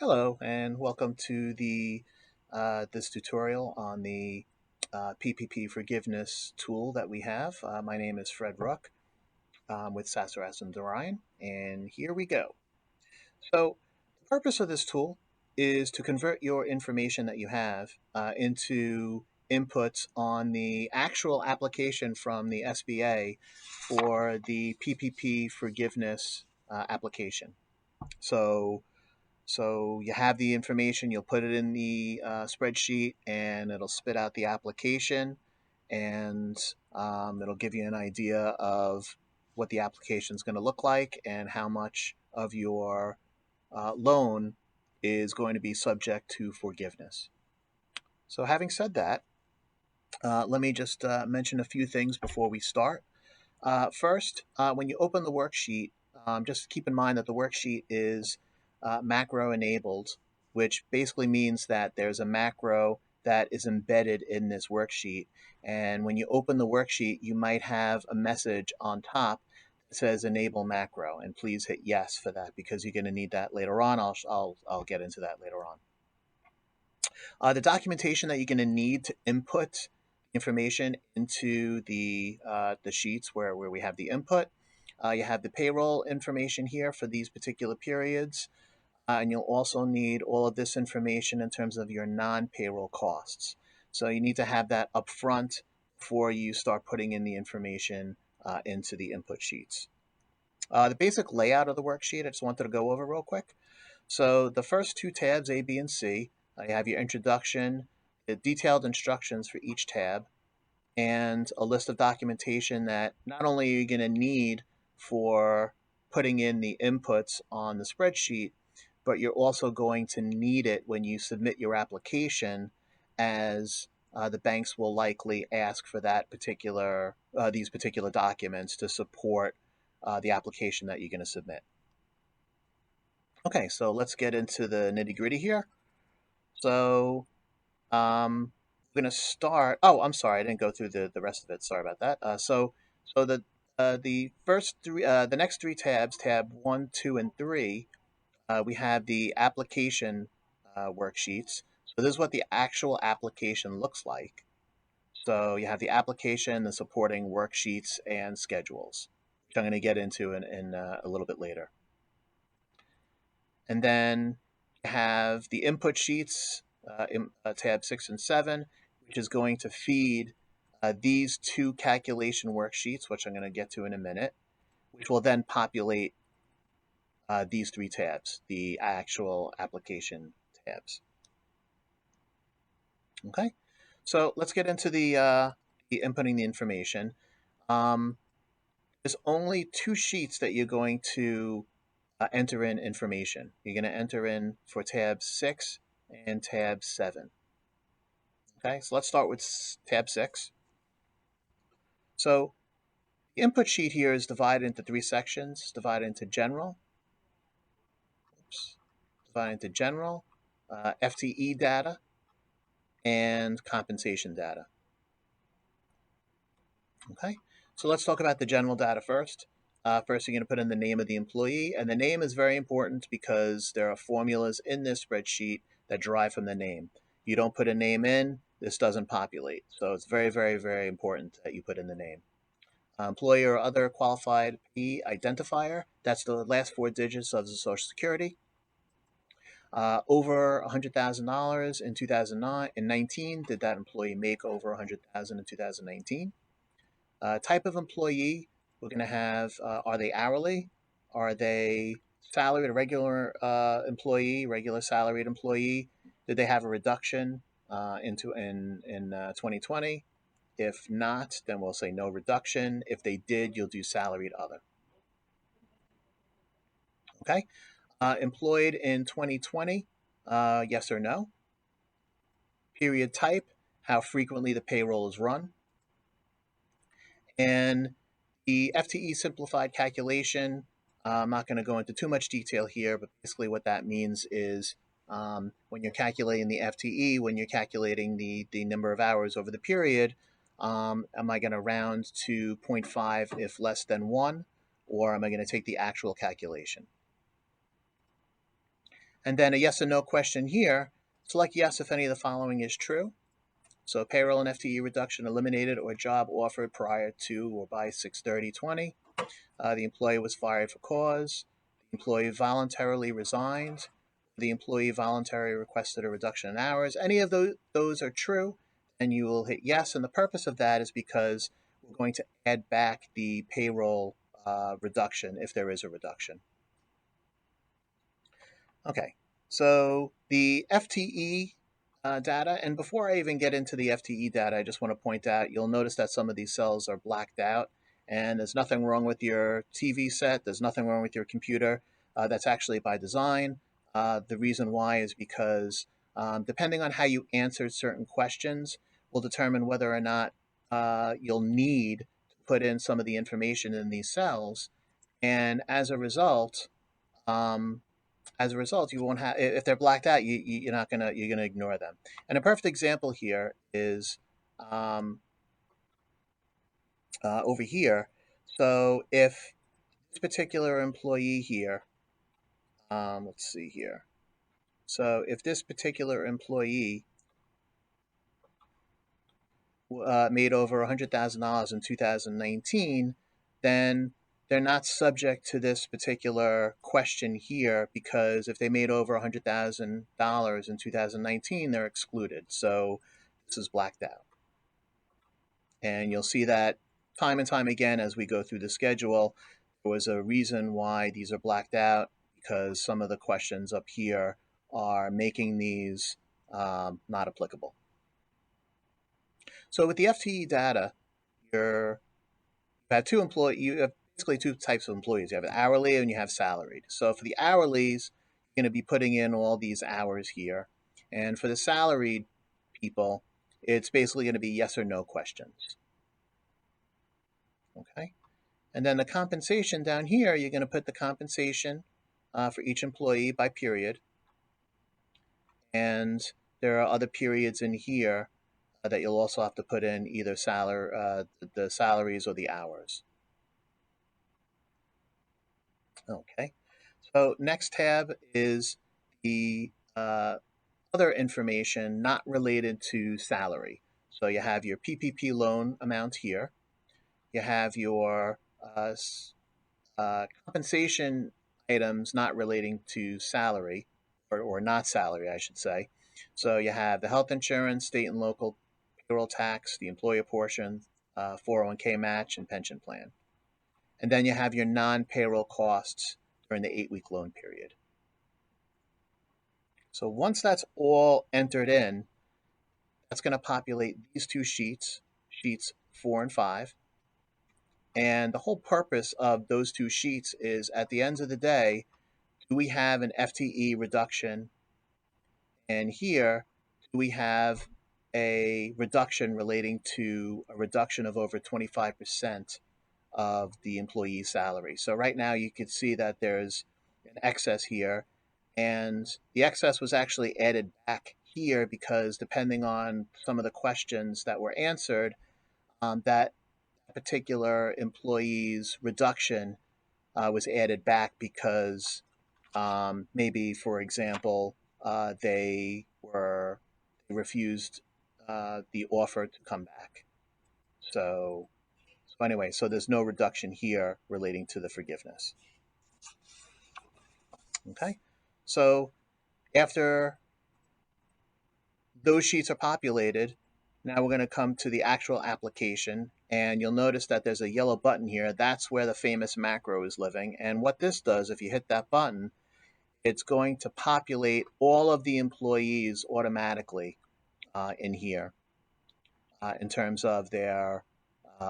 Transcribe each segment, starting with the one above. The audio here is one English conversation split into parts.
Hello and welcome to this tutorial on the PPP forgiveness tool that we have. My name is Fred Ruck with Sasser and Orion, and here we go. So the purpose of this tool is to convert your information that you have into inputs on the actual application from the SBA for the PPP forgiveness application. So you have the information, you'll put it in the spreadsheet and it'll spit out the application and it'll give you an idea of what the application is going to look like and how much of your loan is going to be subject to forgiveness. So having said that, let me just mention a few things before we start. First, when you open the worksheet, just keep in mind that the worksheet is macro enabled, which basically means that there's a macro that is embedded in this worksheet. And when you open the worksheet, you might have a message on top that says enable macro, and please hit yes for that because you're going to need that later on. I'll get into that later on. The documentation that you're going to need to input information into the sheets where we have the input. You have the payroll information here for these particular periods, and you'll also need all of this information in terms of your non-payroll costs. So you need to have that up front before you start putting in the information into the input sheets. The basic layout of the worksheet, I just wanted to go over real quick. So the first two tabs, A, B, and C, you have your introduction, the detailed instructions for each tab, and a list of documentation that not only are you going to need for putting in the inputs on the spreadsheet, but you're also going to need it when you submit your application, as the banks will likely ask for that particular these particular documents to support the application that you're going to submit. Okay, so let's get into the nitty-gritty here. So we're going to start. Oh, I'm sorry, I didn't go through the rest of it. Sorry about that. So the first three, the next three tabs, tab 1, 2, and 3, we have the application worksheets. So this is what the actual application looks like. So you have the application, the supporting worksheets, and schedules, which I'm going to get into in a little bit later. And then you have the input sheets, in tab 6 and 7, which is going to feed these two calculation worksheets, which I'm going to get to in a minute, which will then populate these three tabs, the actual application tabs. Okay, so let's get into the inputting the information. There's only two sheets that you're going to enter in information. You're going to enter in for tab 6 and tab 7. Okay, so let's start with tab 6. So the input sheet here is divided into three sections, divided into general, FTE data, and compensation data. Okay, so let's talk about the general data first. First, you're going to put in the name of the employee, and the name is very important because there are formulas in this spreadsheet that derive from the name. You don't put a name in, this doesn't populate. So it's very, very, very important that you put in the name. Employer or other qualified P identifier, that's the last four digits of the Social Security. Over $100,000 in 2019. Did that employee make over $100,000 in 2019? Type of employee, we're going to have, are they hourly? Are they salaried, a regular employee, regular salaried employee? Did they have a reduction in 2020? If not, then we'll say no reduction. If they did, you'll do salaried other. Okay. Employed in 2020, yes or no? Period type, how frequently the payroll is run. And the FTE simplified calculation, I'm not going to go into too much detail here, but basically what that means is when you're calculating the FTE, when you're calculating the number of hours over the period, am I going to round to 0.5 if less than 1, or am I going to take the actual calculation? And then a yes or no question here. Select yes if any of the following is true. So payroll and FTE reduction eliminated or job offered prior to or by 6/30/20. The employee was fired for cause. The employee voluntarily resigned. The employee voluntarily requested a reduction in hours. Any of those are true, and you will hit yes. And the purpose of that is because we're going to add back the payroll reduction if there is a reduction. Okay, so the FTE data, and before I even get into the FTE data, I just want to point out, you'll notice that some of these cells are blacked out, and there's nothing wrong with your TV set, there's nothing wrong with your computer. That's actually by design. The reason why is because depending on how you answered certain questions will determine whether or not you'll need to put in some of the information in these cells, and um, as a result, you won't have, if they're blacked out, you're gonna ignore them. And a perfect example here is um, over here. So if this particular employee here, let's see here. So if this particular employee made over $100,000 in 2019, then they're not subject to this particular question here, because if they made over $100,000 in 2019, they're excluded. So this is blacked out. And you'll see that time and time again as we go through the schedule. There was a reason why these are blacked out, because some of the questions up here are making these not applicable. So with the FTE data, you have you have basically two types of employees. You have hourly and you have salaried. So for the hourlies, you're going to be putting in all these hours here. And for the salaried people, it's basically going to be yes or no questions. Okay. And then the compensation down here, you're going to put the compensation for each employee by period. And there are other periods in here that you'll also have to put in either the salaries or the hours. Okay. So next tab is the other information not related to salary. So you have your PPP loan amount here. You have your compensation items not relating to salary, or not salary, I should say. So you have the health insurance, state and local payroll tax, the employer portion, 401k match, and pension plan. And then you have your non-payroll costs during the 8-week loan period. So once that's all entered in, that's going to populate these two sheets, sheets 4 and 5. And the whole purpose of those two sheets is, at the end of the day, do we have an FTE reduction? And here, do we have a reduction relating to a reduction of over 25% of the employee's salary? So right now you can see that there's an excess here, and the excess was actually added back here because depending on some of the questions that were answered, that particular employee's reduction was added back because maybe, for example, they refused the offer to come back. So anyway, so there's no reduction here relating to the forgiveness. Okay, so after those sheets are populated, now we're going to come to the actual application, and you'll notice that there's a yellow button here. That's where the famous macro is living. And what this does, if you hit that button, it's going to populate all of the employees automatically in here in terms of their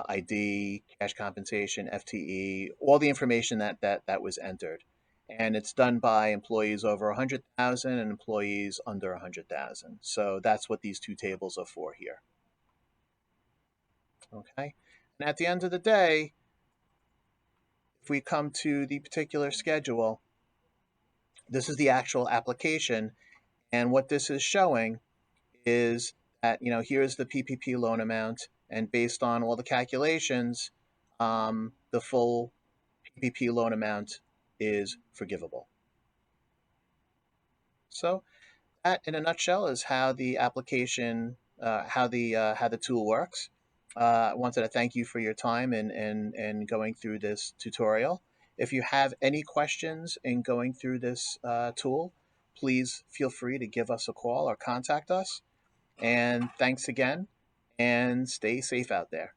ID, cash compensation, FTE, all the information that was entered. And it's done by employees over 100,000 and employees under 100,000. So that's what these two tables are for here. Okay. And at the end of the day, if we come to the particular schedule, this is the actual application. And what this is showing is that, here's the PPP loan amount, and based on all the calculations, the full PPP loan amount is forgivable. So that, in a nutshell, is how the application, how the tool works. I wanted to thank you for your time and going through this tutorial. If you have any questions in going through this tool, please feel free to give us a call or contact us. And thanks again, and stay safe out there.